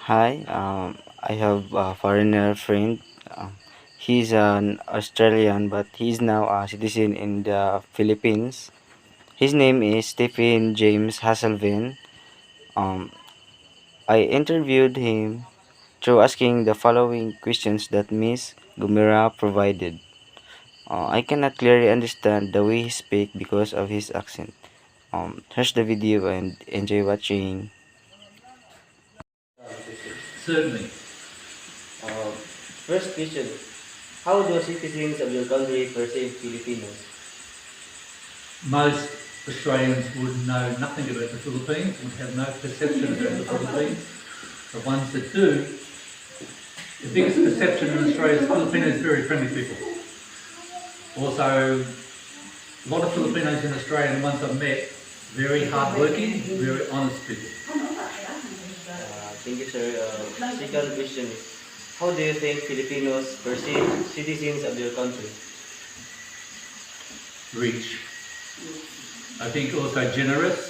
Hi, I have a foreigner friend. He's an Australian, but he's now a citizen in the Philippines. His name is Stephen James Hasselvin. Um, I interviewed him through asking the following questions that Miss Gumira provided. I cannot clearly understand the way he speaks because of his accent. Here's the video and enjoy watching. Certainly. First question. How do citizens of your country perceive Filipinos? Most Australians would know nothing about the Philippines, would have no perception about the Philippines. The ones that do, the biggest perception in Australia is Filipinos are very friendly people. Also, a lot of Filipinos in Australia, and the ones I've met, very hardworking, very honest people. Thank you, sir. Second question is, how do you think Filipinos perceive citizens of your country? Rich. I think also generous.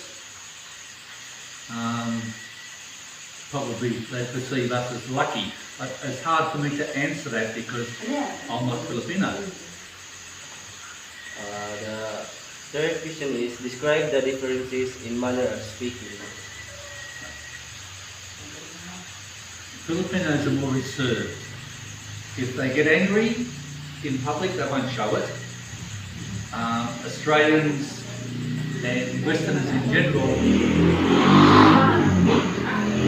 Probably they perceive us as lucky. But it's hard for me to answer that because I'm not Filipino. The third question is, describe the differences in manner of speaking. Filipinos are more reserved. If they get angry in public, they won't show it. Australians and Westerners in general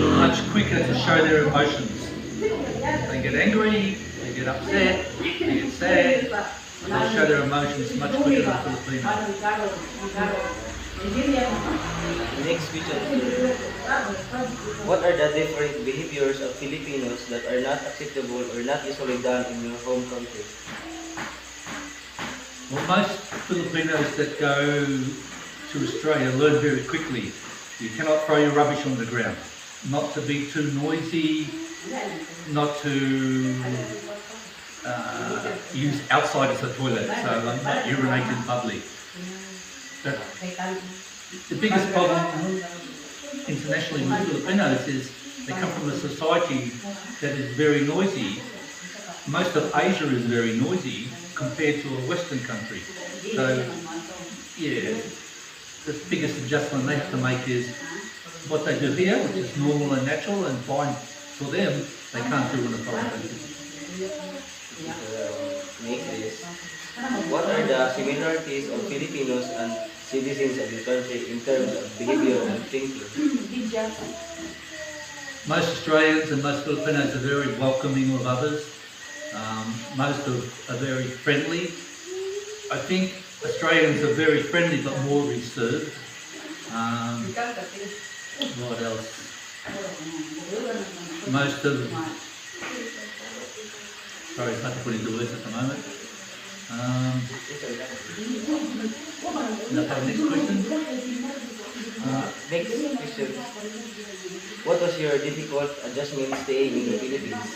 are much quicker to show their emotions. They get angry, they get upset, they get sad, and they show their emotions much quicker than Filipinos. Next question. What are the different behaviors of Filipinos that are not acceptable or not usually done in your home country? Well, most Filipinos that go to Australia learn very quickly. You cannot throw your rubbish on the ground. Not to be too noisy, not to use outside as a toilet, so not urinate in public. But the biggest problem internationally with Filipinos is they come from a society that is very noisy. Most of Asia is very noisy compared to a Western country. So, yeah, the biggest adjustment they have to make is what they do here, which is normal and natural and fine for them, they can't do in a foreign country. Next is, what are the similarities of Filipinos and citizens of your country in terms of behavior and thinking? Most Australians and most Filipinos are very welcoming of others. Most are very friendly. I think Australians are very friendly but more reserved. What else? Most of... Sorry, it's hard to put into words at the moment. Next question. Next question. What was your difficult adjustment staying in the Philippines?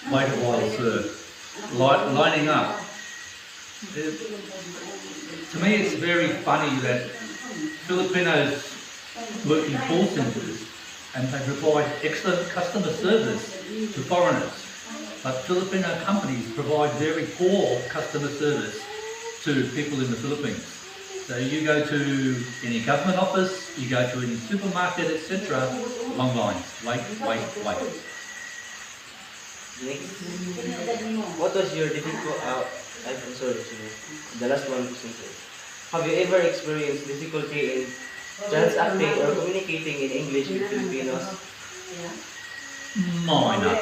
Quite a while, sir. Lining up. To me, it's very funny that Filipinos work in call centres and they provide excellent customer service to foreigners. But Filipino companies provide very poor customer service to people in the Philippines. So you go to any government office, you go to any supermarket, etc., long lines. Wait. Next. What was your difficult... I'm sorry. The last one question. Have you ever experienced difficulty in transacting or communicating in English with Filipinos? Minor.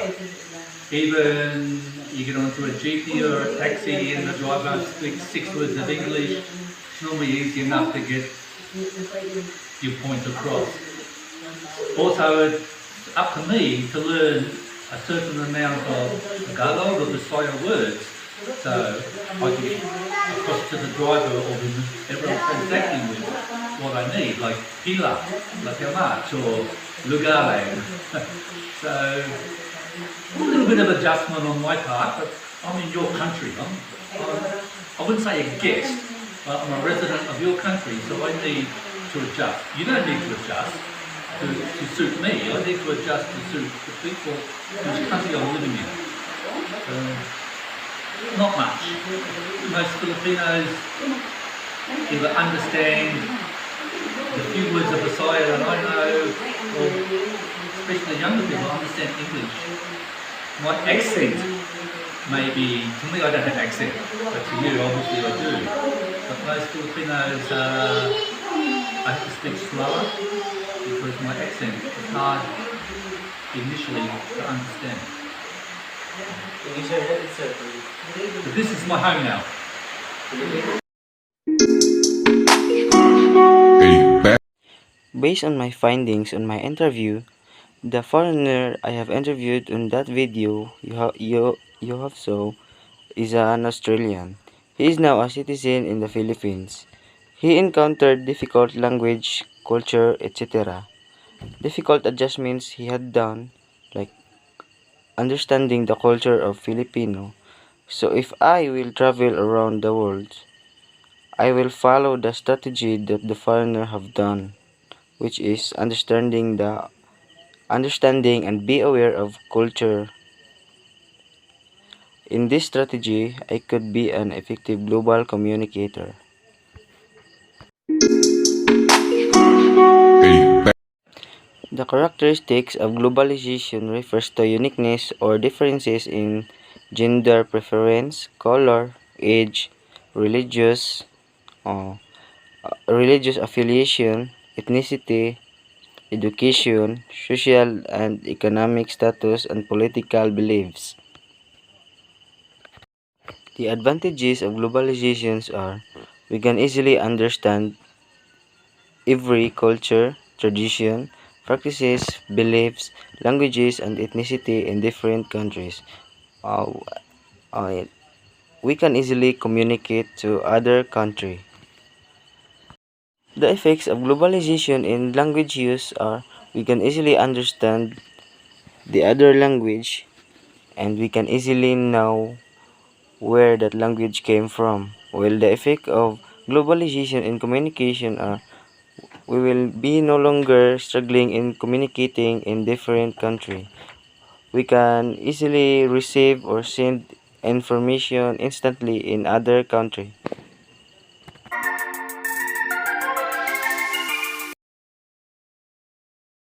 Even you get onto a GP or a taxi and the driver speaks 6 words of English, it's normally easy enough to get your point across. Also, it's up to me to learn a certain amount of Tagalog or Bisaya words, so I can get across to the driver or whoever I'm transacting with what I need, like pila, like how much, or lugar. So, a little bit of adjustment on my part, but I'm in your country. I wouldn't say a guest, but I'm a resident of your country, so I need to adjust. You don't need to adjust. to suit me. I need to adjust to suit the people whose country I'm living in. Not much. Most Filipinos either understand the few words of Messiah that I know, or especially younger people understand English. My accent may be, to me I don't have accent, but to you obviously I do. But most Filipinos, I have to speak slower because my accent is hard initially to understand. But this is my home now. Based on my findings on my interview, the foreigner I have interviewed on that video you have saw is an Australian. He is now a citizen in the Philippines. He encountered difficult language, culture, etc. Difficult adjustments he had done, like understanding the culture of Filipino. So if I will travel around the world, I will follow the strategy that the foreigner have done, which is understanding and be aware of culture. In this strategy, I could be an effective global communicator. The characteristics of globalization refers to uniqueness or differences in gender preference, color, age, religious, uh, religious affiliation, ethnicity, education, social and economic status, and political beliefs. The advantages of globalizations are we can easily understand every culture, tradition, practices, beliefs, languages, and ethnicity in different countries. Uh, uh, we can easily communicate to other country. The effects of globalization in language use are we can easily understand the other language and we can easily know where that language came from. While the effect of globalization in communication are we will be no longer struggling in communicating in different country. We can easily receive or send information instantly in other country.